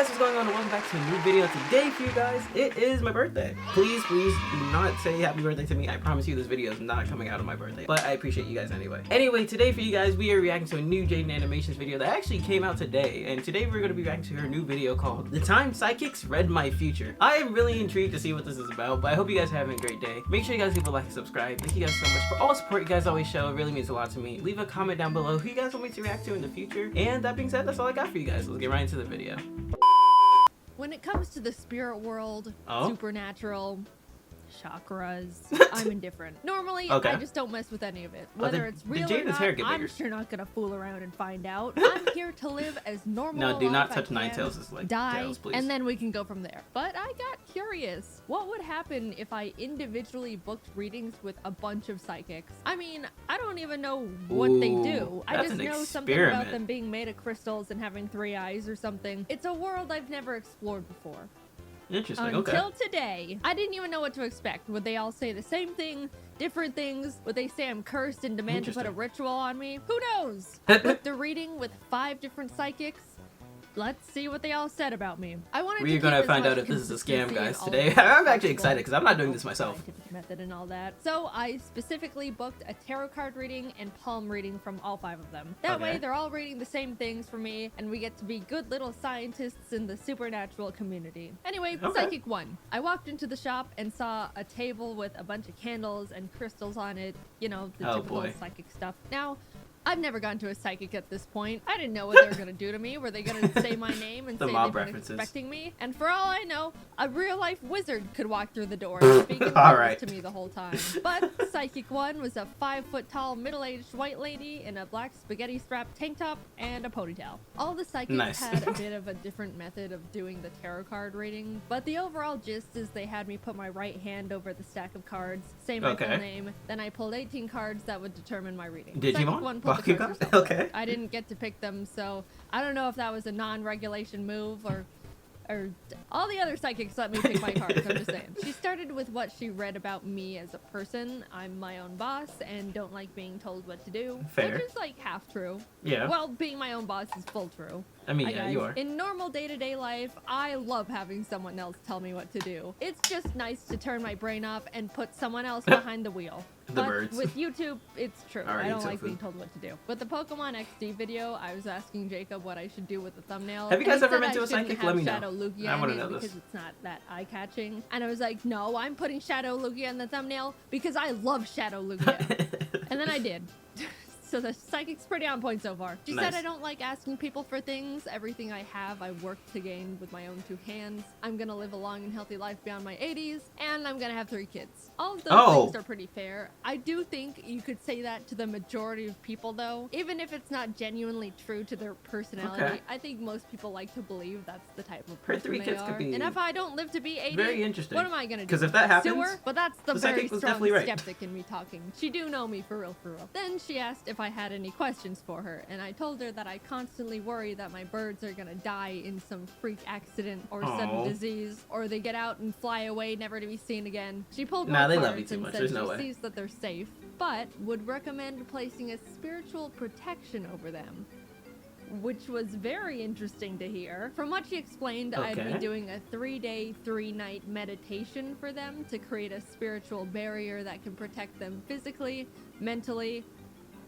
guys, what's going on? And welcome back to a new video. Today for you guys, it is my birthday. Please do not say happy birthday to me. I promise you this video is not coming out on my birthday, but I appreciate you guys anyway. Anyway, today for you guys, we are reacting to a new Jaiden Animations video that actually came out today, and today we're going to be reacting to her new video called The Time Psychics Read My Future. I am really intrigued to see what this is about, but I hope you guys are having a great day. Make sure you guys leave a like and subscribe. Thank you guys so much for all the support you guys always show. It really means a lot to me. Leave a comment down below who you guys want me to react to in the future. And that being said, that's all I got for you guys. Let's get right into the video. When it comes to the spirit world, supernatural, chakras, I'm indifferent. Normally, I just don't mess with any of it. Whether it's real or not, I'm sure not gonna fool around and find out. I'm here to live as normal. No, do not touch Ninetales' like tails, please. And then we can go from there. But I got curious. What would happen if I individually booked readings with a bunch of psychics? I mean, I don't even know what they do. I just know something about them being made of crystals and having 3 eyes or something. It's a world I've never explored before. Interesting. Until today, I didn't even know what to expect. Would they all say the same thing, different things? Would they say I'm cursed and demand to put a ritual on me? Who knows? Booked a reading with 5 different psychics. Let's see what they all said about me. We're gonna find out if this is a scam, guys, today. I'm actually excited because I'm not doing this myself. Method and all that. So I specifically booked a tarot card reading and palm reading from all 5 of them. That way they're all reading the same things for me, and we get to be good little scientists in the supernatural community. Anyway, Psychic 1. I walked into the shop and saw a table with a bunch of candles and crystals on it. You know, the typical psychic stuff. Now, I've never gone to a psychic at this point. I didn't know what they were going to do to me. Were they going to say my name and say they weren't expecting me? And for all I know, a real-life wizard could walk through the door and speak to me the whole time. But Psychic 1 was a 5-foot-tall, middle-aged white lady in a black spaghetti-strapped tank top and a ponytail. All the psychics had a bit of a different method of doing the tarot card reading, but the overall gist is they had me put my right hand over the stack of cards, say my full name, then I pulled 18 cards that would determine my reading. Digimon? Okay. I didn't get to pick them, so I don't know if that was a non-regulation move or all the other psychics let me pick my cards. I'm just saying. She started with what she read about me as a person. I'm my own boss and don't like being told what to do. Fair. Which is like half true. Yeah. Well, being my own boss is full true. I mean, yeah, you are. In normal day-to-day life, I love having someone else tell me what to do. It's just nice to turn my brain off and put someone else behind the wheel. But with YouTube, it's true. I don't like being told what to do. With the Pokemon XD video, I was asking Jacob what I should do with the thumbnail. Have you guys ever been to a psychic? Let me know. I want to know this. Because it's not that eye-catching. And I was like, no, I'm putting Shadow Lugia in the thumbnail because I love Shadow Lugia. And then I did. So the psychic's pretty on point so far. She said I don't like asking people for things. Everything I have, I worked to gain with my own 2 hands. I'm gonna live a long and healthy life beyond my 80s, and I'm gonna have 3 kids. All of those things are pretty fair. I do think you could say that to the majority of people, though. Even if it's not genuinely true to their personality, I think most people like to believe that's the type of person they are. And if I don't live to be 80, what am I gonna do? Because if that happens, sewer? But that's the very strong skeptic in me talking. She do know me for real, for real. Then she asked if I had any questions for her, and I told her that I constantly worry that my birds are gonna die in some freak accident or sudden disease, or they get out and fly away never to be seen again. She pulled my cards and said she sees that they're safe, but would recommend placing a spiritual protection over them, which was very interesting to hear. From what she explained, I'd be doing a 3-day, 3-night meditation for them to create a spiritual barrier that can protect them physically, mentally,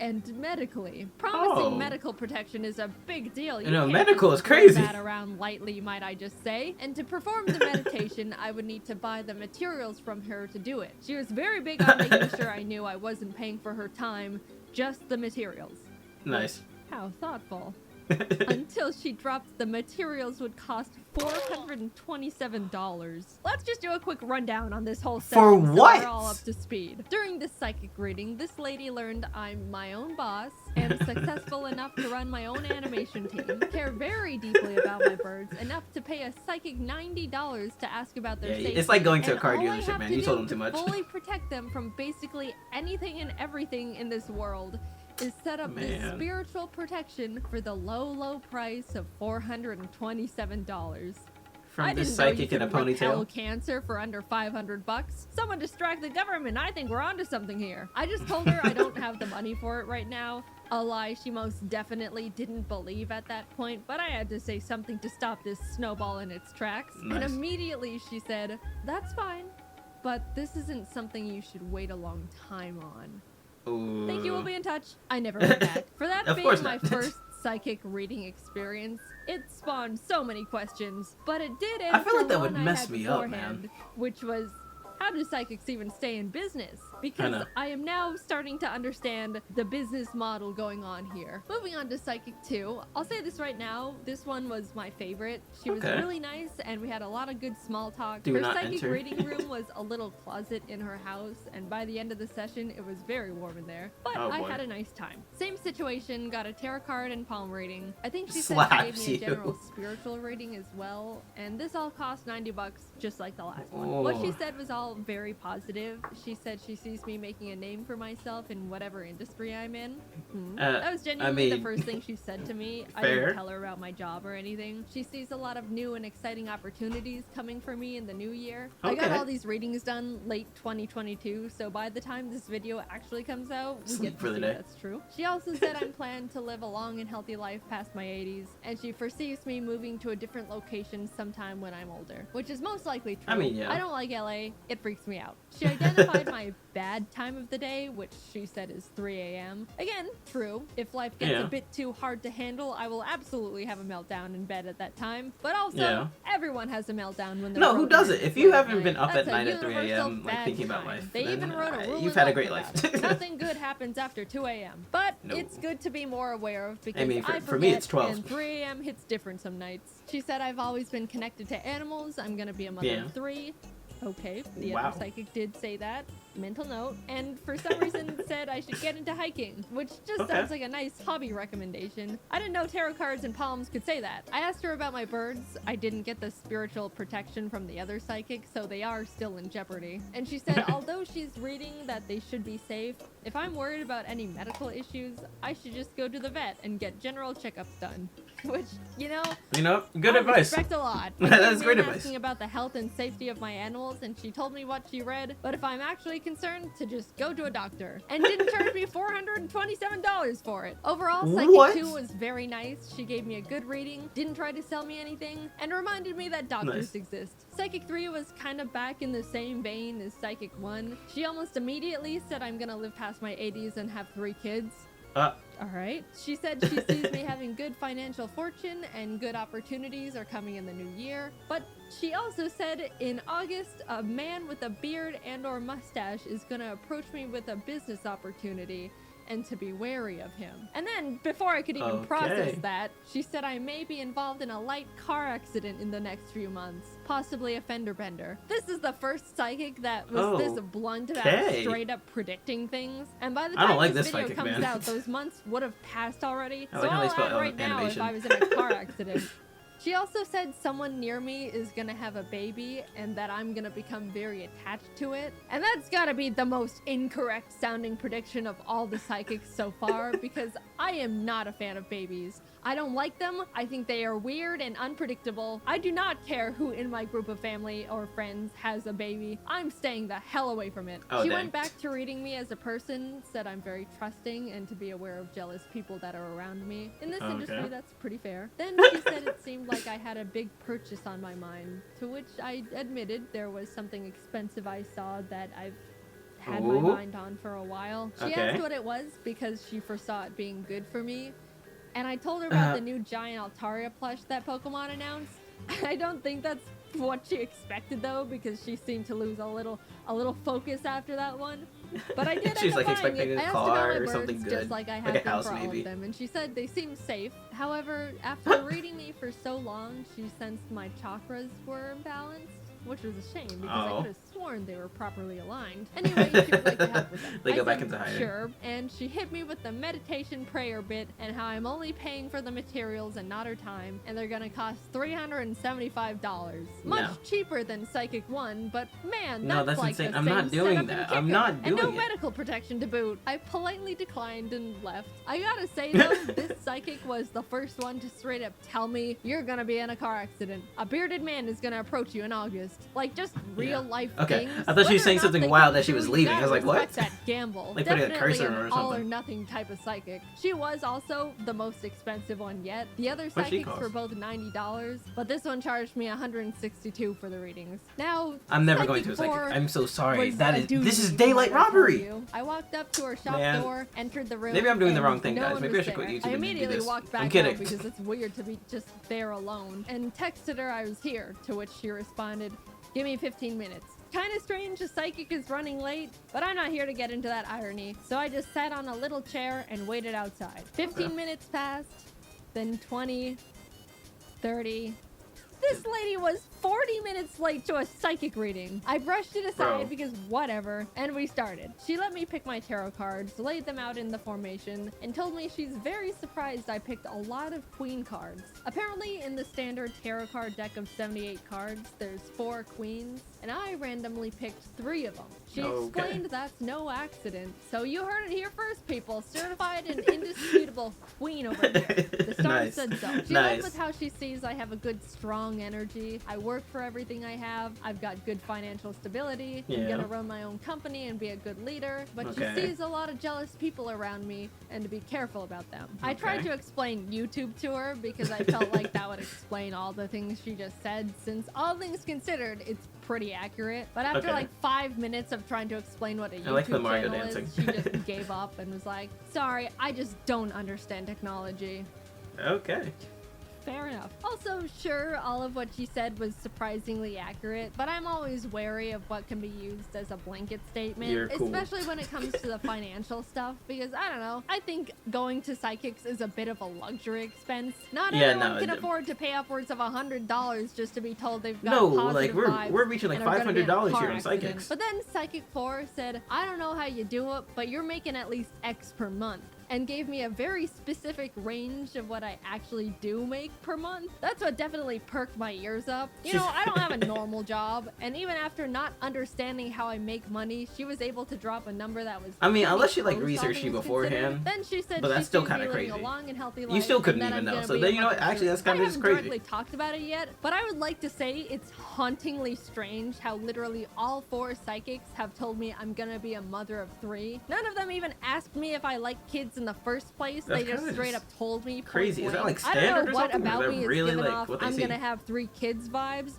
and medically. Promising medical protection is a big deal. You know, medical is crazy. That around lightly, might I just say. And to perform the meditation, I would need to buy the materials from her to do it. She was very big on making sure I knew I wasn't paying for her time, just the materials. Nice. How thoughtful. Until she dropped the materials would cost $427. Let's just do a quick rundown on this whole session so we're all up to speed. During this psychic reading, this lady learned I'm my own boss, am successful enough to run my own animation team, care very deeply about my birds, enough to pay a psychic $90 to ask about their safety. It's like going to a car dealership, man. You told them too much. Fully protect them from basically anything and everything in this world. Is set up this spiritual protection for the low price of $427. From this psychic in a ponytail. Cancer for under $500. Someone distract the government. I think we're onto something here. I just told her I don't have the money for it right now. A lie she most definitely didn't believe at that point, but I had to say something to stop this snowball in its tracks. Nice. And immediately she said, "That's fine, but this isn't something you should wait a long time on." Ooh. Thank you, we'll be in touch. I never heard that. For that Of being course my not. first psychic reading experience, it spawned so many questions, but it did I answer feel like that one would I mess had me up, beforehand, man. which was, how do psychics even stay in business? Because know. I am now starting to understand the business model going on here. Moving on to Psychic 2, I'll say this right now, this one was my favorite. She was Okay. really nice, and we had a lot of good small talk. Do Her not psychic enter. reading room was a little closet in her house, and by the end of the session, it was very warm in there. But Oh, I boy. had a nice time. Same situation, got a tarot card and palm reading. I think she said she Slaps gave me a you. general spiritual reading as well, and this all cost $90, just like the last one. What she Oh. said was all very positive. She said she sees me making a name for myself in whatever industry I'm in. That was genuinely the mean, first thing she said to me. I fair. didn't tell her about my job or anything. She sees a lot of new and exciting opportunities coming for me in the new year. I got Okay. all these readings done late 2022, so by the time this video actually comes out, we Sleep get for to the see day. that's true. She also said I'm planned to live a long and healthy life past my 80s, and she foresees me moving to a different location sometime when I'm older, which is most likely true. I mean, yeah. I don't like LA. It freaks me out. She identified my bad time of the day, which she said is 3 a.m. Again, true. If life gets Yeah. a bit too hard to handle, I will absolutely have a meltdown in bed at that time. But also, Yeah. everyone has a meltdown when they're No, who broken doesn't? and If you late haven't night. been up That's at a night at 3 universal a.m. like bad thinking about time. life, They then, even wrote a rule you've in had a book great about life. it. Nothing good happens after 2 a.m. But No. it's good to be more aware of because I mean, I for me, forget, it's 12. and 3 a.m. hits different some nights. She said I've always been connected to animals. I'm gonna be a mother Yeah. of 3. Okay, the Wow. other psychic did say that. Mental note. And for some reason said I should get into hiking, which just Okay. sounds like a nice hobby recommendation. I didn't know tarot cards and palms could say that. I asked her about my birds. I didn't get the spiritual protection from the other psychic, so they are still in jeopardy. And she said although she's reading that they should be safe, if I'm worried about any medical issues, I should just go to the vet and get general checkups done. Which, you know, Good I advice. respect a lot. That's I great came in advice. asking about the health and safety of my animals, and she told me what she read. But if I'm actually concerned, to just go to a doctor, and didn't charge me $427 for it. Overall, Psychic What? 2 was very nice. She gave me a good reading, didn't try to sell me anything, and reminded me that doctors Nice. exist. Psychic 3 was kind of back in the same vein as Psychic 1. She almost immediately said I'm gonna live past my 80s and have 3 kids. Alright. She said she sees me having good financial fortune and good opportunities are coming in the new year. But she also said in August, a man with a beard and or mustache is gonna approach me with a business opportunity and to be wary of him. And then, before I could even process Okay. that, she said I may be involved in a light car accident in the next few months, possibly a fender bender. This is the first psychic that was this blunt about okay. straight up predicting things. And by the I don't time like this this video psychic, comes man. out, those months would have passed already. I So like how they I'll spell add right now if animation. I was in a car accident. She also said someone near me is gonna have a baby and that I'm gonna become very attached to it. And that's gotta be the most incorrect sounding prediction of all the psychics so far because I am not a fan of babies. I don't like them. I think they are weird and unpredictable. I do not care who in my group of family or friends has a baby. I'm staying the hell away from it. Oh, She dang. went back to reading me as a person, said I'm very trusting and to be aware of jealous people that are around me. In this industry, Okay. that's pretty fair. Then she said it seemed like I had a big purchase on my mind, to which I admitted there was something expensive I saw that I've had my Ooh. mind on for a while. She Okay. asked what it was because she foresaw it being good for me. And I told her about Uh. the new giant Altaria plush that Pokemon announced. I don't think that's what she expected though, because she seemed to lose a little focus after that one. But I did She's, end like, up buying expecting it. a I asked car about my or birds something just good. like I Like had a them house, for all maybe. of them, and she said they seem safe. However, after reading me for so long, she sensed my chakras were imbalanced, which was a shame because I Oh. could have sworn they were properly aligned. Anyway, she would like to help with them. They I go back said, into hiding. Sure, and she hit me with the meditation prayer bit and how I'm only paying for the materials and not her time, and they're gonna cost $375. Much No. cheaper than Psychic 1, but man, No, that's that's like insane. the I'm same not doing setup that. and I'm kicker, not and no doing it. medical protection to boot. I politely declined and left. I gotta say though, this psychic was the first one to straight up tell me you're gonna be in a car accident. A bearded man is gonna approach you in August. Like just real life Okay, things. I thought she was Whether or saying not something they wild come that she was true, you leaving. I was gotta like, respect what? That gamble. Like putting a Definitely cursor on her or an all or something. nothing type of psychic. She was also the most expensive one yet. The other What'd she psychics cost? were both $90, but this one charged me $162 for the readings. Now, I'm never Psychic going to a psychic. 4 I'm so sorry. was That a is doozy, this is daylight I tell robbery. you. I walked up to her shop Man. door, entered the room. Maybe I'm doing the and wrong thing, no guys. one Maybe I was should quit there. YouTube I and do immediately this. walked back I'm out kidding. because it's weird to be just there alone, and texted her I was here, to which she responded, "Give me 15 minutes." Kind of strange a psychic is running late, but I'm not here to get into that irony, so I just sat on a little chair and waited outside. 15 minutes passed, then 20, 30. This lady was 40 minutes late to a psychic reading. I brushed it aside Bro. because whatever, and we started. She let me pick my tarot cards, laid them out in the formation, and told me she's very surprised I picked a lot of queen cards. Apparently, in the standard tarot card deck of 78 cards, there's 4 queens, and I randomly picked 3 of them. She Okay. explained that's no accident. So you heard it here first, people. Certified and indisputable queen over here. The stars Nice. said so. She Nice. led with how she sees I have a good, strong energy. I work for everything I have. I've got good financial stability. I'm Yeah. gonna run my own company and be a good leader. But Okay. she sees a lot of jealous people around me and to be careful about them. I tried Okay. to explain YouTube to her because I felt like that would explain all the things she just said, since all things considered, it's pretty accurate. But after Okay. like 5 minutes of trying to explain what a YouTube I like the Mario channel dancing. is, she just gave up and was like, "Sorry, I just don't understand technology." Okay. Fair enough. Also, sure, all of what she said was surprisingly accurate, but I'm always wary of what can be used as a blanket statement, You're cool. especially when it comes to the financial stuff, because I don't know, I think going to psychics is a bit of a luxury expense. Not Yeah, everyone no, can it- afford to pay upwards of $100 just to be told they've got No, positive like we're vibes reaching like and are gonna be in a $500 car here on accident. psychics. But then Psychic 4 said, "I don't know how you do it, but you're making at least X per month," and gave me a very specific range of what I actually do make per month. That's what definitely perked my ears up. You know, I don't have a normal job, and even after not understanding how I make money, she was able to drop a number that was I mean, pretty unless she like close, all researched you things beforehand. considered. Then she said but that's she still sees me kinda living crazy. a long and healthy You life, still couldn't and that even I'm know. gonna So be then a you know what? mother Actually, that's soon. kinda I just haven't crazy. directly talked about it yet, but I would like to say it's hauntingly strange how literally all 4 psychics have told me I'm gonna be a mother of 3. None of them even asked me if I like kids in the first place. That's They just kinda straight up told me. crazy. point Is that, blank. like, I don't standard know or what something, or is about that me is really, giving like, off what they I'm see? gonna have 3 kids vibes.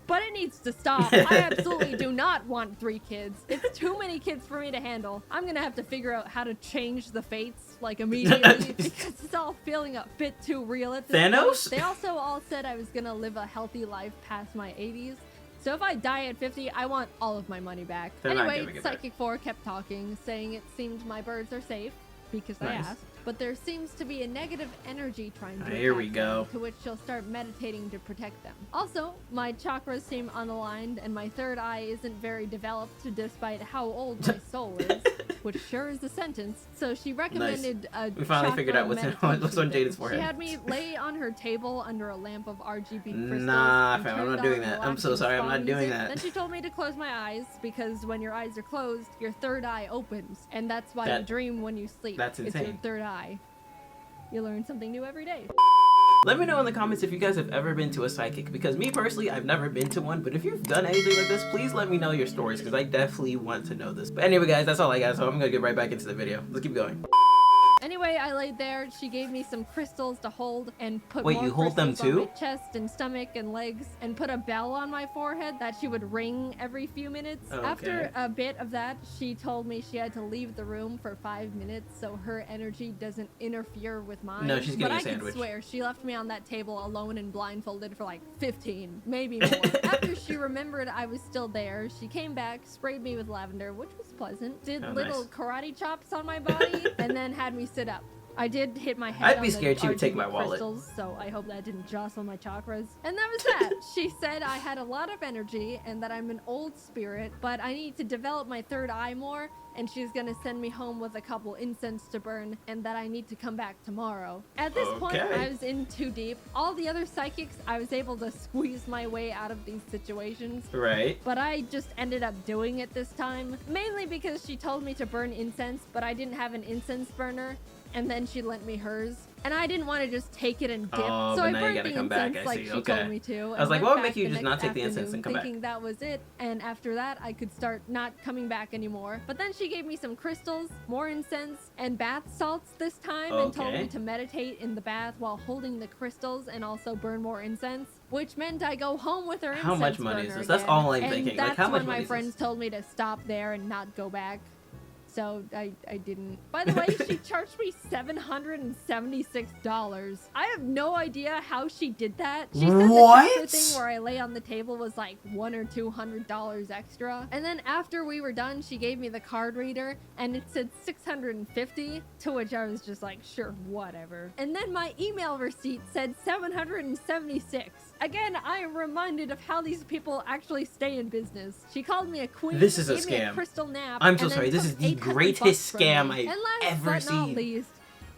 But it needs to stop. I absolutely do not want 3 kids. It's too many kids for me to handle. I'm gonna have to figure out how to change the fates, like, immediately, because it's all feeling a bit too real at this Thanos? point. They also all said I was gonna live a healthy life past my 80s. So if I die at 50, I want all of my money back. They're not Anyway, giving it back. Psychic 4 kept talking, saying it seemed my birds are safe, because I Nice. asked. But there seems to be a negative energy trying to Here we attack go. them, to which she'll start meditating to protect them. Also, my chakras seem unaligned, and my third eye isn't very developed despite how old my soul is, which sure is a sentence. So she recommended a We finally chakra figured out what's on meditation Jaiden's thing. forehead. She had me lay on her table under a lamp of RGB crystals. Nah, and fam, I'm turned not doing on that. I'm so relaxing sorry, I'm spa not doing music. that. Then she told me to close my eyes, because when your eyes are closed, your third eye opens, and that's why you dream when you sleep. That's It's your insane. third eye. You learn something new every day. Let me know in the comments if you guys have ever been to a psychic, because me personally, I've never been to one, but if you've done anything like this, please let me know your stories, because I definitely want to know this. But anyway, guys, that's all I got, so I'm gonna get right back into the video. Let's keep going. Anyway, I laid there. She gave me some crystals to hold and put Wait, more you hold them crystals on too? my chest and stomach and legs, and put a bell on my forehead that she would ring every few minutes. Okay. After a bit of that, she told me she had to leave the room for 5 minutes so her energy doesn't interfere with mine. No, she's getting but a I sandwich. could swear she left me on that table alone and blindfolded for like 15, maybe more. After she remembered I was still there, she came back, sprayed me with lavender, which was pleasant, did Oh, little nice. karate chops on my body, and then had me sit up. I did hit my head I'd on be the scared she would take RGB my wallet. crystals, so I hope that didn't jostle my chakras. And that was that. She said I had a lot of energy and that I'm an old spirit, but I need to develop my third eye more, and she's gonna send me home with a couple incense to burn, and that I need to come back tomorrow. At this point, Okay. I was in too deep. All the other psychics, I was able to squeeze my way out of these situations. Right. But I just ended up doing it this time, mainly because she told me to burn incense, but I didn't have an incense burner, and then she lent me hers. and I didn't want to just take it and dip. Oh, so but I now you burned gotta the come back. incense I like see. she Okay. told me to. I was like, went what would back make you the just next not take the incense and come back? thinking that was it, and after that I could start not coming back anymore. But then she gave me some crystals, more incense, and bath salts this time, and told me to meditate in the bath while holding the crystals and also burn more incense, which meant I go home with her incense How much money is burner this? That's again. all I'm And thinking. that's Like, how much when money my is friends this? told me to stop there and not go back. So I didn't. By the way, she charged me $776. I have no idea how she did that. She said the extra thing where I lay on the table was like $100 or $200 extra. And then after we were done, she gave me the card reader and it said $650, to which I was just like, sure, whatever. And then my email receipt said $776. Again, I am reminded of how these people actually stay in business. She called me a queen. This is a gave me scam. crystal nap. I'm so sorry. This is the greatest scam I've ever seen. Not seen. least,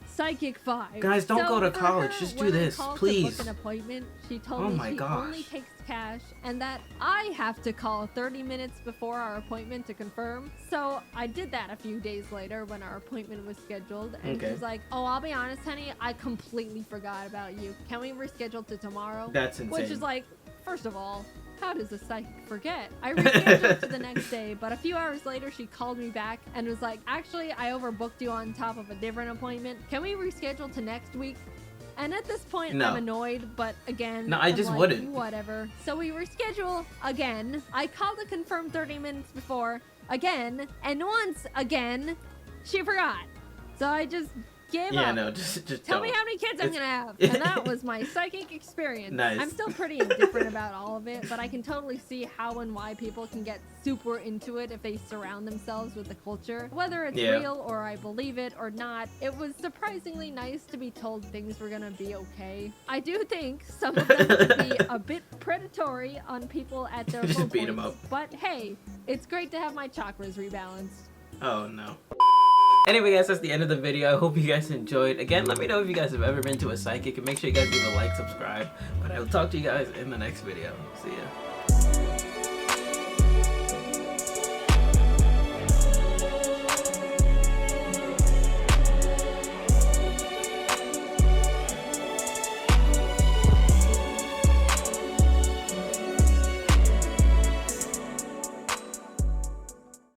Psychic 5. Guys, don't go to college. Just do this, please. To book an appointment, she told me she only takes cash and that I have to call 30 minutes before our appointment to confirm. So I did that a few days later when our appointment was scheduled, and she's like, oh, I'll be honest, honey, I completely forgot about you. Can we reschedule to tomorrow? That's insane. Which is like, first of all, how does a psychic forget? I rescheduled to the next day, but a few hours later, she called me back and was like, actually, I overbooked you on top of a different appointment. Can we reschedule to next week? And at this point, I'm annoyed, but again, no, I just like, wouldn't. Whatever. So we reschedule again. I called to confirm 30 minutes before again, and once again, she forgot. So I just gave up. Yeah, no, just tell me how many kids I'm gonna have. And that was my psychic experience. Nice. I'm still pretty indifferent about all of it, but I can totally see how and why people can get super into it if they surround themselves with the culture. Whether it's real or I believe it or not, it was surprisingly nice to be told things were gonna be okay. I do think some of them could be a bit predatory on people at their just low beat points, them up. but hey, it's great to have my chakras rebalanced. Oh no. Anyway, guys, that's the end of the video. I hope you guys enjoyed. Again, let me know if you guys have ever been to a psychic, and make sure you guys leave a like, subscribe. But I will talk to you guys in the next video. See ya.